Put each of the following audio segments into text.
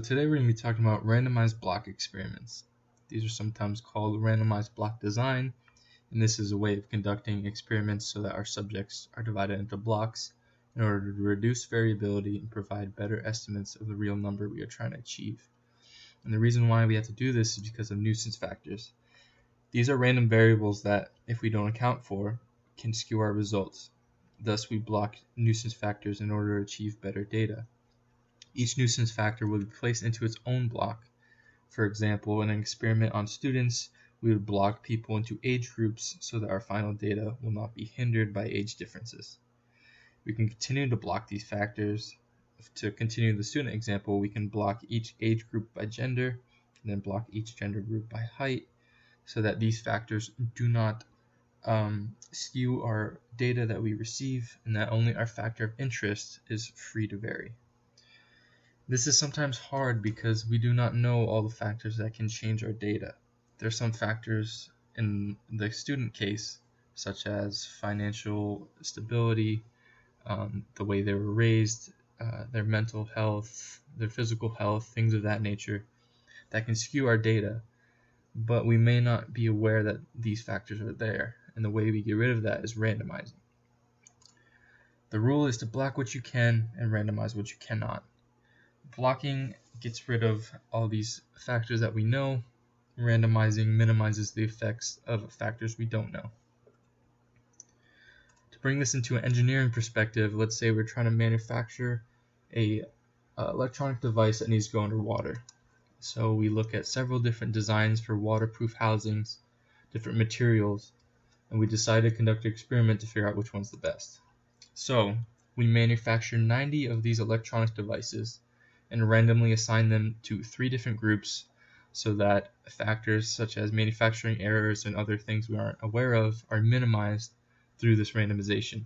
Today we're going to be talking about randomized block experiments. These are sometimes called randomized block design, and this is a way of conducting experiments so that our subjects are divided into blocks in order to reduce variability and provide better estimates of the real number we are trying to achieve. And the reason why we have to do this is because of nuisance factors. These are random variables that, if we don't account for, can skew our results. Thus, we block nuisance factors in order to achieve better data. Each nuisance factor will be placed into its own block. For example, in an experiment on students, we would block people into age groups so that our final data will not be hindered by age differences. We can continue to block these factors. To continue the student example, we can block each age group by gender, and then block each gender group by height, so that these factors do not skew our data that we receive, and that only our factor of interest is free to vary. This is sometimes hard because we do not know all the factors that can change our data. There are some factors in the student case, such as financial stability, the way they were raised, their mental health, their physical health, things of that nature, that can skew our data, but we may not be aware that these factors are there, and the way we get rid of that is randomizing. The rule is to block what you can and randomize what you cannot. Blocking gets rid of all these factors that we know. Randomizing minimizes the effects of factors we don't know. To bring this into an engineering perspective, let's say we're trying to manufacture a electronic device that needs to go underwater. So we look at several different designs for waterproof housings, different materials, and we decide to conduct an experiment to figure out which one's the best. So we manufacture 90 of these electronic devices and randomly assign them to 3 different groups so that factors such as manufacturing errors and other things we aren't aware of are minimized through this randomization.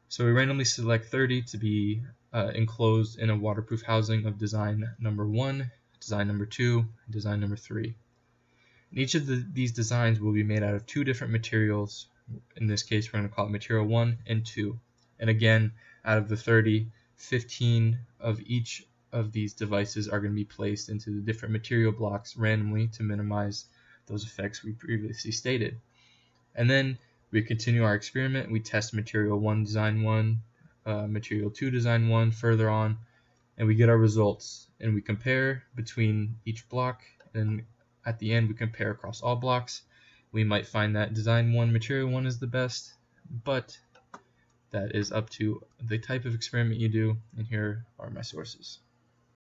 So we randomly select 30 to be enclosed in a waterproof housing of design number 1, design number 2, and design number 3. And each of these designs will be made out of 2 different materials. In this case, we're going to call it material 1 and 2. And again, out of the 30, 15 of each of these devices are going to be placed into the different material blocks randomly to minimize those effects we previously stated. And then we continue our experiment. We test material 1 design 1, material 2 design 1 further on, and we get our results, and we compare between each block, and at the end we compare across all blocks. We might find that design 1 material 1 is the best, but that is up to the type of experiment you do, and here are my sources.